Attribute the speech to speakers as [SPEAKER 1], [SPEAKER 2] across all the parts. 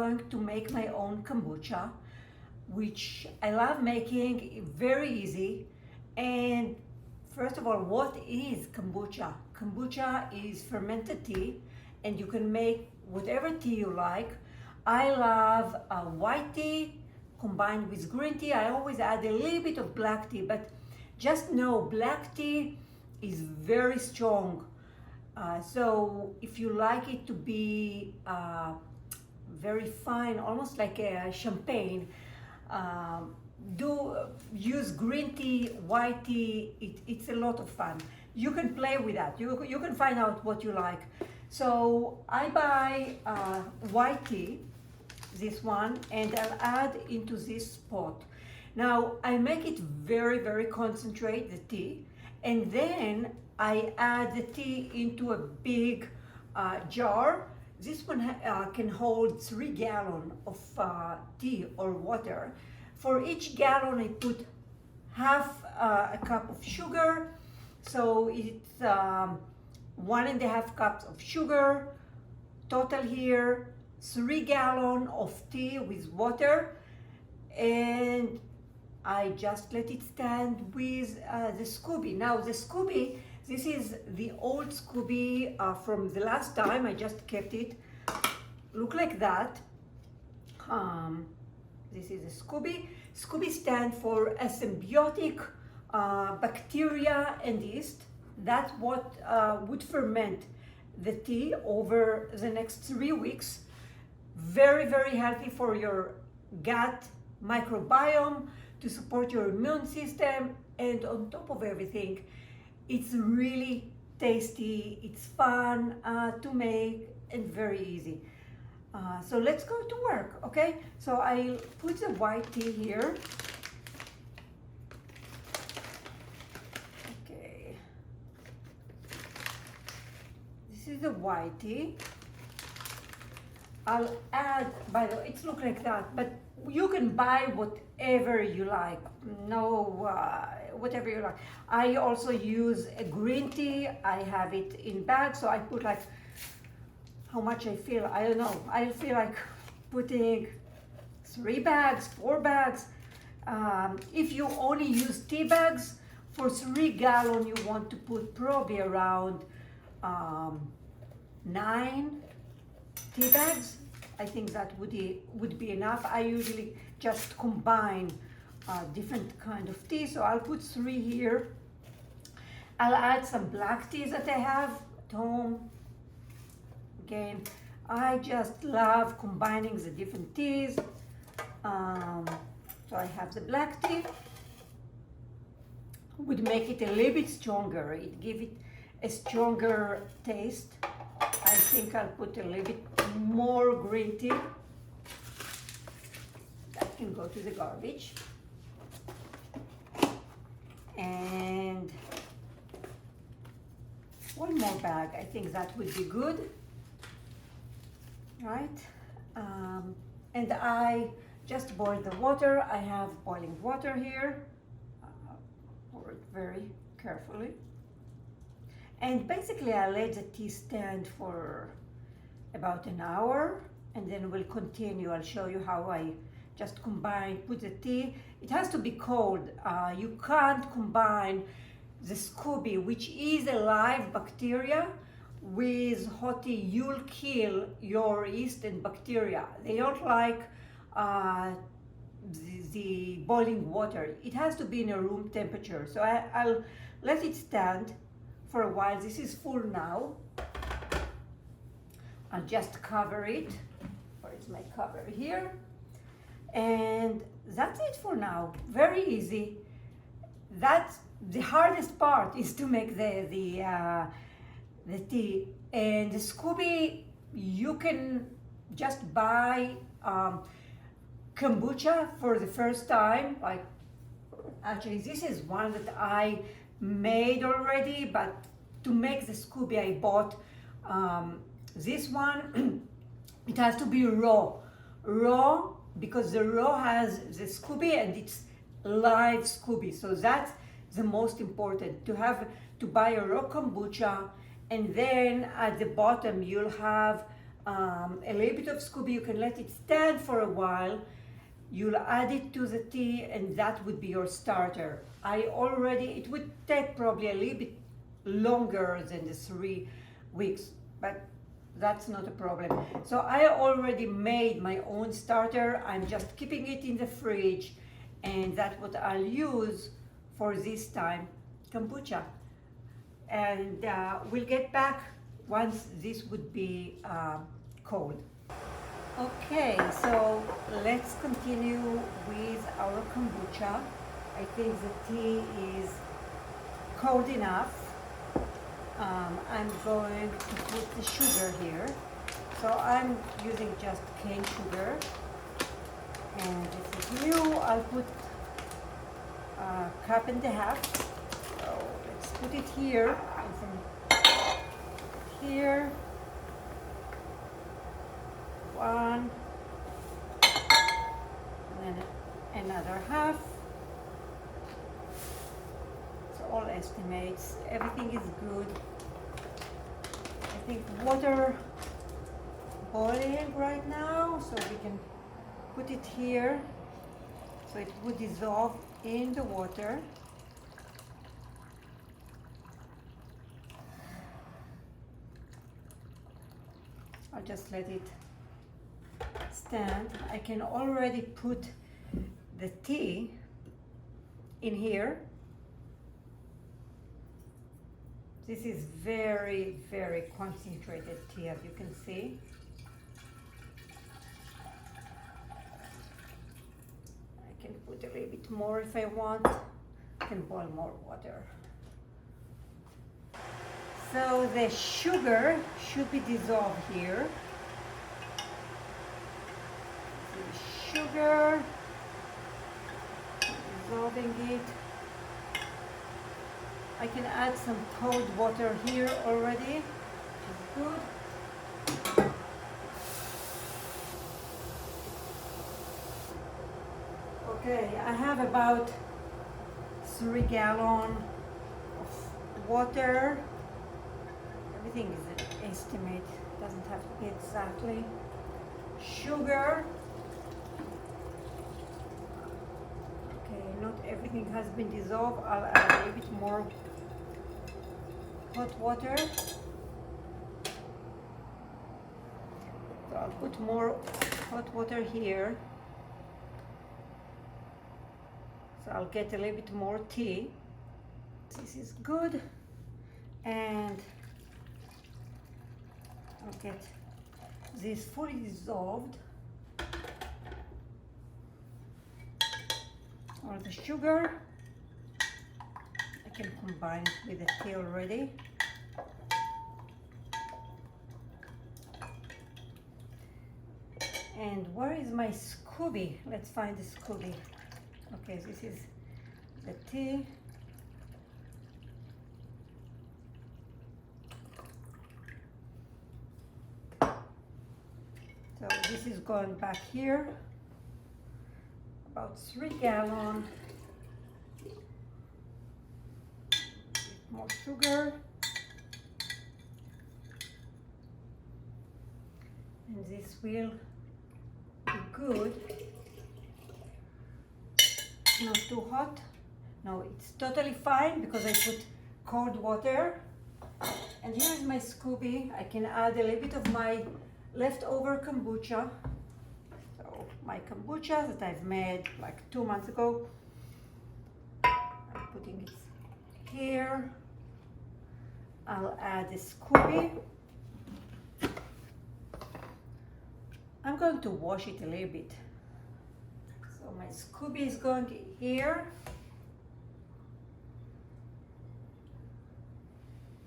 [SPEAKER 1] going to make my own kombucha, which I love making, very easy. And first of all, what is kombucha? Kombucha is fermented tea, and you can make whatever tea you like. I love white tea combined with green tea. I always add a little bit of black tea, but just know black tea is very strong. So if you like it to be very fine, almost like a champagne, do use green tea, white tea. It's a lot of fun. You can play with that. You can find out what you like. So I buy white tea, this one, and I'll add into this pot. Now I make it very, very concentrate, the tea, and then I add the tea into a big jar. This one can hold 3 gallons of tea or water. For each gallon I put half a cup of sugar, so it's 1.5 cups of sugar. Total here 3 gallons of tea with water, and I just let it stand with the Scooby. Now the Scooby, this is the old Scooby from the last time. I just kept it. Look like that. This is a Scooby. Scooby stands for a symbiotic bacteria and yeast. That's what would ferment the tea over the next 3 weeks. Very, very healthy for your gut microbiome, to support your immune system, and on top of everything, it's really tasty, it's fun to make, and very easy. So let's go to work, okay? So I'll put the white tea here. Okay. This is the white tea. I'll add, by the way, it's look like that, but you can buy whatever you like. No, whatever you like. I also use a green tea. I have it in bags, so I put like how much I feel. I don't know. I feel like putting 3 bags, 4 bags. If you only use tea bags, for 3 gallons you want to put probably around 9 tea bags. I think that would be enough. I usually just combine different kind of tea, so I'll put 3 here. I'll add some black teas that I have at home. Again, I just love combining the different teas. So I have the black tea. Would make it a little bit stronger. It give it a stronger taste. I think I'll put a little bit more green tea. That can go to the garbage. And 1 more bag. I think that would be good. Right? And I just boil the water. I have boiling water here. Pour it very carefully. And basically I let the tea stand for about an hour, and then we'll continue. I'll show you how I just combine, put the tea. It has to be cold. You can't combine the Scooby, which is a live bacteria, with hot tea. You'll kill your yeast and bacteria. They don't like the boiling water. It has to be in a room temperature. So I'll let it stand for a while. This is full now. I'll just cover it. Where is my cover? Here. And that's it for now. Very easy. That's the hardest part, is to make the tea. And the Scooby, you can just buy kombucha for the first time. Like, actually, this is one that I made already, but to make the Scooby, I bought this one. It has to be raw, because the raw has the Scooby, and it's live Scooby. So that's the most important, to buy a raw kombucha, and then at the bottom you'll have a little bit of Scooby. You can let it stand for a while. You'll add it to the tea, and that would be your starter. It would take probably a little bit longer than the 3 weeks, but that's not a problem. So I already made my own starter. I'm just keeping it in the fridge, and that's what I'll use for this time, kombucha. And we'll get back once this would be cold. Okay, so let's continue with our kombucha. I think the tea is cold enough. I'm going to put the sugar here. So I'm using just cane sugar. And this is new. I'll put a cup and a half. So let's put it here. And from here, 1, and then another half. So all estimates, everything is good. I think water boiling right now, so we can put it here so it would dissolve in the water. I'll just let it stand. I can already put the tea in here. This is very, very concentrated tea, as you can see. I can put a little bit more if I want. I can boil more water. So the sugar should be dissolved here. Sugar, dissolving it. I can add some cold water here already, which is good. Okay, I have about 3 gallons of water. Everything is an estimate, doesn't have to be exactly. Sugar. Not everything has been dissolved. I'll add a little bit more hot water. So I'll put more hot water here. So I'll get a little bit more tea. This is good. And I'll get this fully dissolved. Or the sugar. I can combine it with the tea already. And where is my Scooby? Let's find the Scooby. Okay, this is the tea. So this is going back here. About 3 gallons. More sugar. And this will be good. Not too hot. No, it's totally fine because I put cold water. And here is my Scooby. I can add a little bit of my leftover kombucha. My kombucha that I've made like 2 months ago. I'm putting it here. I'll add the Scooby. I'm going to wash it a little bit. So my Scooby is going here.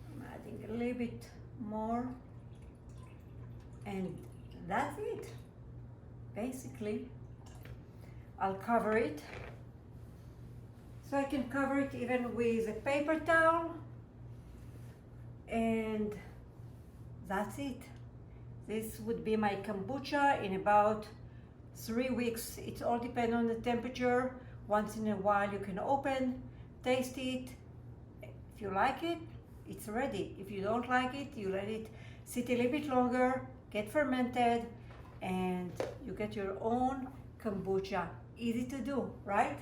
[SPEAKER 1] I'm adding a little bit more. And that's it. Basically, I'll cover it. So I can cover it even with a paper towel. And that's it. This would be my kombucha in about 3 weeks. It all depends on the temperature. Once in a while you can open, taste it. If you like it, it's ready. If you don't like it, you let it sit a little bit longer get fermented, and you get your own kombucha. Easy to do, right?